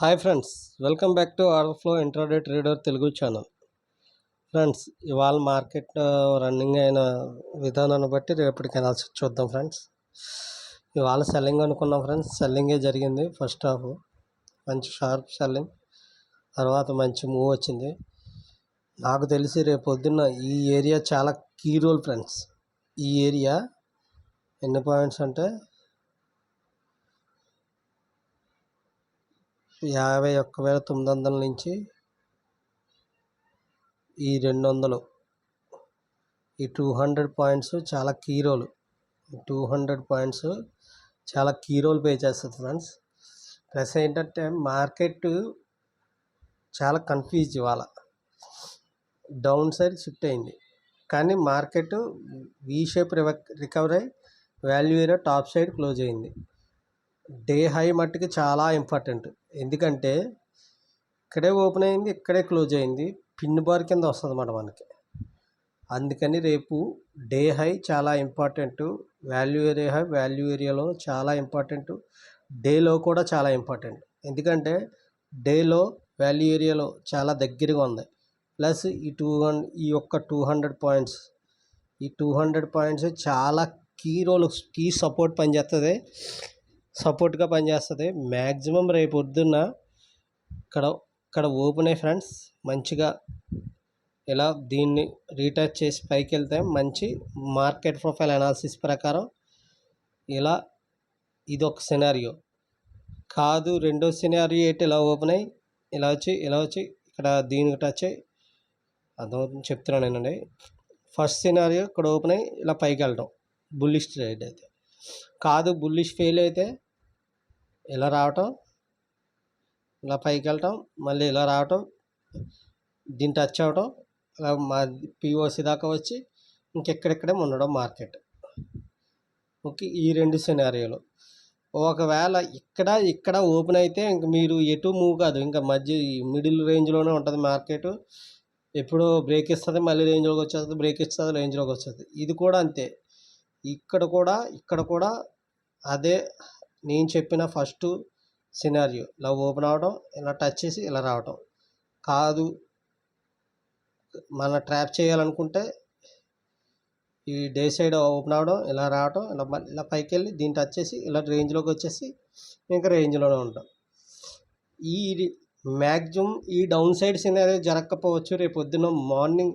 Hi friends, welcome back to order flow intraday trader Telugu channel. Friends, ఇవాళ market running అయిన విధానాన్ని బట్టి రేపటికి అనాలిసిస్ చూద్దాం ఫ్రెండ్స్. ఇవాళ సెల్లింగ్ అనుకున్నాం ఫ్రెండ్స్, సెల్లింగే జరిగింది. ఫస్ట్ హాఫ్ మంచి షార్ప్ సెల్లింగ్, తర్వాత మంచి మూవ్ వచ్చింది. నాకు తెలిసి రేపు పొద్దున్న ఈ ఏరియా చాలా కీ రోల్ ఫ్రెండ్స్. ఈ ఏరియా ఎన్ని పాయింట్స్ అంటే 51,900 నుంచి ఈ 200 ఈ 200 పాయింట్స్ చాలా కీ రోల్. 200 పాయింట్స్ చాలా కీ రోల్ పే చేస్తుంది ఫ్రెండ్స్. ప్లస్ ఏంటంటే మార్కెట్ చాలా కన్ఫ్యూజ్, ఇవాళ డౌన్ సైడ్ షిఫ్ట్ అయింది, కానీ మార్కెట్ వీ షేప్ రికవర్ అయ్యి value area top side close అయింది. డే హై మట్టుకి చాలా ఇంపార్టెంట్, ఎందుకంటే ఇక్కడే ఓపెన్ అయింది, ఇక్కడే క్లోజ్ అయింది, పిన్ బార్ కింద వస్తుంది అన్నమాట మనకి. అందుకని రేపు డే హై చాలా ఇంపార్టెంట్, వాల్యూ ఏరియాలో చాలా ఇంపార్టెంట్, డేలో కూడా చాలా ఇంపార్టెంట్. ఎందుకంటే డేలో వాల్యూ ఏరియాలో చాలా దగ్గరగా ఉంది. ప్లస్ ఈ యొక్క 200 పాయింట్స్, ఈ 200 పాయింట్స్ చాలా కీ సపోర్ట్ సపోర్ట్గా పనిచేస్తుంది. మ్యాక్సిమం రేపు పొద్దున్న ఇక్కడ ఓపెన్ అయ్యి ఫ్రెండ్స్ మంచిగా ఇలా దీన్ని రీటచ్ చేసి పైకి వెళ్తే మంచి మార్కెట్ ప్రొఫైల్ అనాలిసిస్ ప్రకారం ఇలా ఇదొక సినారియో కాదు. రెండో సినారియో ఏంటి, ఇలా ఓపెన్ అయ్యి ఇలా వచ్చి ఇక్కడ దీనికి టచ్ అయ్యి అర్థమవుతుంది చెప్తున్నాను నేనండి. ఫస్ట్ సినారియో ఇక్కడ ఓపెన్ అయ్యి ఇలా పైకి వెళ్ళడం బుల్లిష్ ట్రేడ్ అయితే కాదు. బుల్లిష్ ఫెయిల్ అయితే ఇలా రావటం, ఇలా పైకి వెళ్ళటం, మళ్ళీ ఇలా రావటం, దీన్ని టచ్ అవ్వటం, ఇలా మా పిఓసి దాకా వచ్చి ఇంకెక్కడెక్కడే ఉండడం మార్కెట్. ఓకే, ఈ రెండు సినారియోలు. ఒకవేళ ఇక్కడ ఓపెన్ అయితే ఇంక మీరు ఎటు మూవ్ కాదు, ఇంకా మిడిల్ రేంజ్లోనే ఉంటుంది మార్కెట్. ఎప్పుడో బ్రేక్ ఇస్తుంది, మళ్ళీ రేంజ్లోకి వచ్చేస్తుంది, బ్రేక్ ఇస్తుంది, రేంజ్లోకి వస్తుంది. ఇది కూడా అంతే. ఇక్కడ కూడా అదే నేను చెప్పిన ఫస్ట్ సినారియో. ఇలా ఓపెన్ అవడం, ఇలా టచ్ చేసి ఇలా రావటం కాదు. మన ట్రాప్ చేయాలనుకుంటే ఈ డే సైడ్ ఓపెన్ అవడం, ఇలా రావటం, ఇలా పైకి వెళ్ళి దీన్ని టచ్ చేసి ఇలా రేంజ్లోకి వచ్చేసి ఇంకా రేంజ్లోనే ఉంటాం. ఈ మ్యాక్సిమం ఈ డౌన్ సైడ్ సినారియో జరగకపోవచ్చు. రేపు పొద్దున్న morning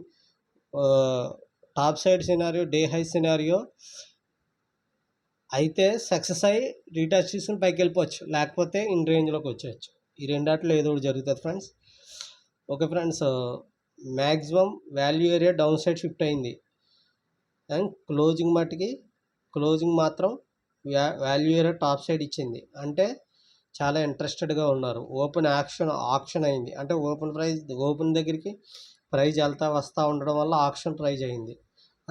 top side scenario, day high scenario అయితే సక్సెస్ అయ్యి రీటచ్ చేసుకుని పైకి వెళ్ళిపోవచ్చు, లేకపోతే ఇన్ రేంజ్లోకి వచ్చేయచ్చు. ఈ రెండాట్లో ఏదో ఒకటి జరుగుతుంది friends. Okay friends, maximum value area down side shift అయింది అండ్ క్లోజింగ్ మాత్రం వాల్యూ ఏరియా టాప్ సైడ్ ఇచ్చింది. అంటే చాలా ఇంట్రెస్టెడ్గా ఉన్నారు. ఆక్షన్ అయింది, అంటే ఓపెన్ దగ్గరికి ప్రైజ్ వస్తూ ఉండడం వల్ల ఆక్షన్ ప్రైజ్ అయింది.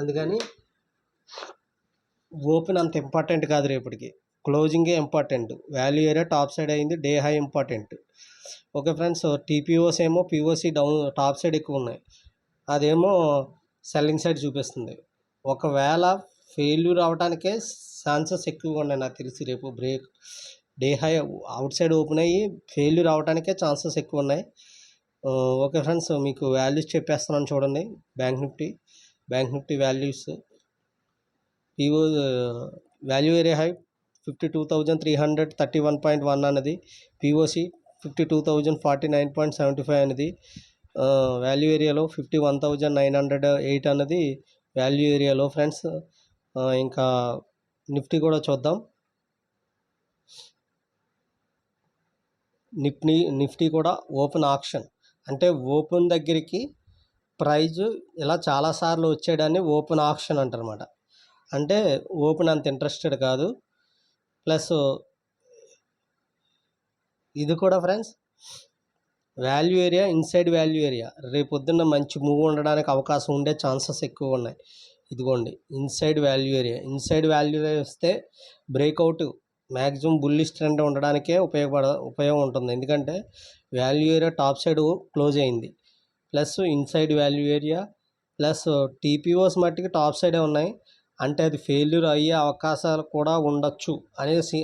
అందుకని ఓపెన్ అంత ఇంపార్టెంట్ కాదు, రేపటికి క్లోజింగే important. Value area top side అయింది, day high important. Okay friends, TPOs ఏమో పీఓసి డౌన్ టాప్ సైడ్ ఎక్కువ ఉన్నాయి, అదేమో సెల్లింగ్ సైడ్ చూపిస్తుంది. ఒకవేళ ఫెయిల్యూర్ అవడానికే ఛాన్సెస్ ఎక్కువగా ఉన్నాయి నాకు తెలిసి. రేపు day high out side open అయ్యి ఫెయిల్యూర్ అవడానికే ఛాన్సెస్ ఎక్కువ ఉన్నాయి. ఓకే ఫ్రెండ్స్, మీకు వాల్యూస్ చెప్పేస్తున్నాను చూడండి. Bank Nifty values value area high 52,331.1 అనేది, పిఓసి 52,049.75 అనేది, వాల్యూ ఏరియాలో 51,908 అన్నది వాల్యూ ఏరియాలో ఫ్రెండ్స్. ఇంకా నిఫ్టీ కూడా చూద్దాం. నిఫ్టీ కూడా ఓపెన్ ఆక్షన్, అంటే ఓపెన్ దగ్గరికి ప్రైజు ఇలా చాలాసార్లు వచ్చేయడాన్ని ఓపెన్ ఆక్షన్ అంటారన్నమాట. అంటే ఓపెన్ అంత ఇంట్రెస్టెడ్ కాదు. ప్లస్ ఇది కూడా friends value area, inside value area రేపు పొద్దున్న మంచి మూవ్ ఉండడానికి అవకాశం ఉండే ఛాన్సెస్ ఎక్కువ ఉన్నాయి. ఇదిగోండి ఇన్సైడ్ వాల్యూ ఏరియా వస్తే బ్రేక్అవుట్ మ్యాక్సిమం బుల్లిష్ ట్రెండ్ ఉండడానికే ఉపయోగం ఉంటుంది. ఎందుకంటే value area top side close అయింది, plus inside value area, plus TPOs మట్టికి టాప్ సైడే ఉన్నాయి. అంటే అది ఫెయిల్యూర్ అయ్యే అవకాశాలు కూడా ఉండొచ్చు అనేసి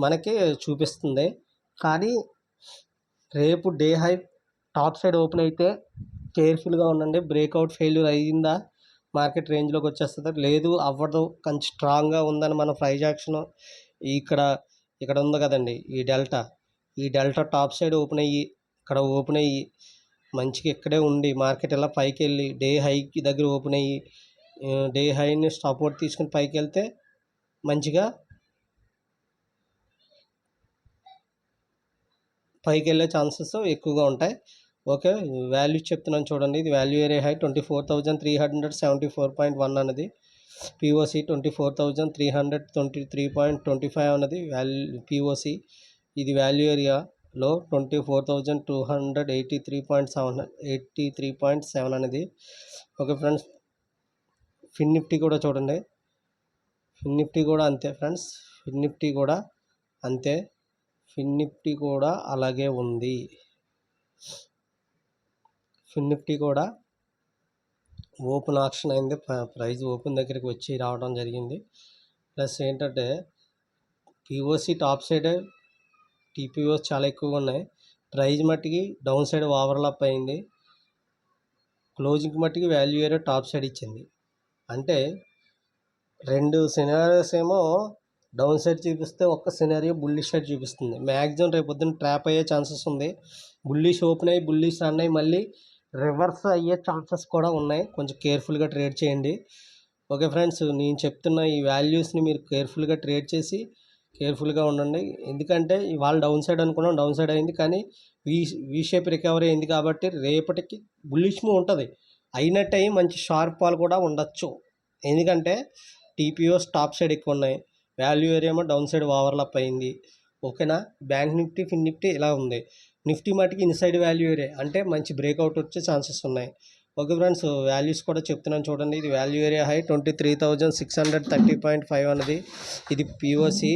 మనకి చూపిస్తుంది. కానీ రేపు day high top side open అయితే కేర్ఫుల్గా ఉండండి. బ్రేక్అవుట్ ఫెయిల్యూర్ అయ్యిందా మార్కెట్ రేంజ్లోకి వచ్చేస్తుంది, లేదు అవ్వదు కొంచెం స్ట్రాంగ్గా ఉందని మన ప్రైజ్ యాక్షన్ ఇక్కడ ఇక్కడ ఉంది కదండి, ఈ డెల్టా టాప్ సైడ్ ఓపెన్ అయ్యి మంచిగా ఇక్కడే ఉండి మార్కెట్ ఇలా పైకి వెళ్ళి డే హైకి దగ్గర ఓపెన్ అయ్యి డే హైని సపోర్ట్ తీసుకుని పైకి వెళ్తే మంచిగా పైకి వెళ్ళే ఛాన్సెస్ ఎక్కువగా ఉంటాయి. ఓకే, వాల్యూ చెప్తున్నాను చూడండి. ఇది వాల్యూ ఏరియా హై 24,374.1 అన్నది, పిఓసి 24,323.25 అన్నది పిఓసి. ఇది వాల్యూ ఏరియాలో 24,283.7 అనేది. ఓకే ఫ్రెండ్స్, ఫిన్ నిఫ్టీ కూడా చూడండి. ఫిన్ నిఫ్టీ కూడా అంతే ఫ్రెండ్స్, ఫిన్ నిఫ్టీ కూడా అలాగే ఉంది. ఫిన్ నిఫ్టీ కూడా ఓపెన్ ఆక్షన్ అయింది, ప్రైస్ ఓపెన్ దగ్గరికి వచ్చి రావడం జరిగింది. ప్లస్ ఏంటంటే పిఓసి టాప్ సైడ్ టీపీఓస్ చాలా ఎక్కువగా ఉన్నాయి. ప్రైజ్ మట్టికి డౌన్ సైడ్ ఓవర్లాప్ అయింది, క్లోజింగ్ మట్టికి వాల్యూ ఏరియా టాప్ సైడ్ ఇచ్చింది. అంటే 2 సినారియోస్ ఏమో డౌన్ సైడ్ చూపిస్తే ఒక్క సినారియో బుల్లిష్ సైడ్ చూపిస్తుంది. మ్యాక్సిమం రేపు పొద్దున్న ట్రాప్ అయ్యే ఛాన్సెస్ ఉంది. బుల్లిష్ ఓపెన్ అయ్యి బుల్లిష్ అన్నాయి మళ్ళీ రివర్స్ అయ్యే ఛాన్సెస్ కూడా ఉన్నాయి. కొంచెం కేర్ఫుల్గా ట్రేడ్ చేయండి. ఓకే ఫ్రెండ్స్, నేను చెప్తున్న ఈ వాల్యూస్ని మీరు కేర్ఫుల్గా ట్రేడ్ చేసి కేర్ఫుల్గా ఉండండి. ఎందుకంటే ఇవాళ డౌన్ సైడ్ అనుకున్నాం, డౌన్ సైడ్ అయింది, కానీ వీ షేప్ రికవరీ అయింది కాబట్టి రేపటికి బుల్లిష్ మూవ్ ఉంటుంది. అయినట్టు అయ్యి మంచి షార్ప్ ఫాల్ కూడా ఉండొచ్చు. ఎందుకంటే టీపీఓస్ టాప్ సైడ్ ఎక్కువ ఉన్నాయి, వాల్యూ ఏరియా ఏమో డౌన్ సైడ్ ఓవర్లాప్ అయింది. ఓకేనా, బ్యాంక్ నిఫ్టీ ఫిన్ నిఫ్టీ ఇలా ఉంది. నిఫ్టీ మటుకి ఇన్సైడ్ వాల్యూ ఏరియా అంటే మంచి బ్రేక్అవుట్ వచ్చే ఛాన్సెస్ ఉన్నాయి. ఓకే ఫ్రెండ్స్, వాల్యూస్ కూడా చెప్తున్నాను చూడండి. ఇది వాల్యూ ఏరియా హై 23,630.5 అనేది. ఇది పిఓసి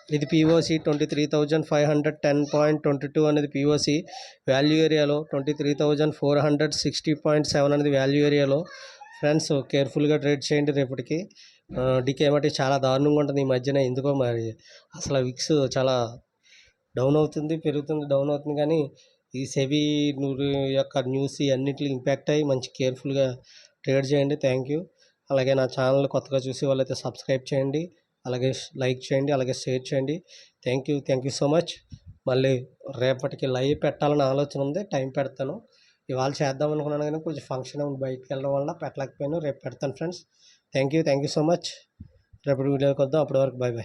23,510.22 అనేది పిఓసి. వాల్యూ ఏరియాలో 23,460.7 అనేది వాల్యూ ఏరియాలో. ఫ్రెండ్స్, కేర్ఫుల్గా ట్రేడ్ చేయండి. రేపటికి డికే మటుకి చాలా దారుణంగా ఉంటుంది ఈ మధ్యన. ఎందుకో మరి అసలు విక్స్ చాలా డౌన్ అవుతుంది, పెరుగుతుంది, డౌన్ అవుతుంది. కానీ ఈ సెబీ యొక్క న్యూస్ అన్నింటికి ఇంపాక్ట్ అయ్యి మంచి కేర్ఫుల్గా ట్రేడ్ చేయండి. Thank you. అలాగే నా ఛానల్ కొత్తగా చూసే వాళ్ళైతే సబ్స్క్రైబ్ చేయండి, అలాగే లైక్ చేయండి, అలాగే షేర్ చేయండి. Thank you so much. మళ్ళీ రేపటికి లైవ్ పెట్టాలని ఆలోచన ఉంది, టైం పెడతాను. ఇవాళ చేద్దాం అనుకున్నాను కానీ కొంచెం ఫంక్షన్ బయటకు వెళ్ళడం వల్ల పెట్టలేకపోయాను. రేపు పెడతాను friends. Thank you so much. రేపటి వీడియోకి వద్దాం. అప్పటి వరకు బాయ్.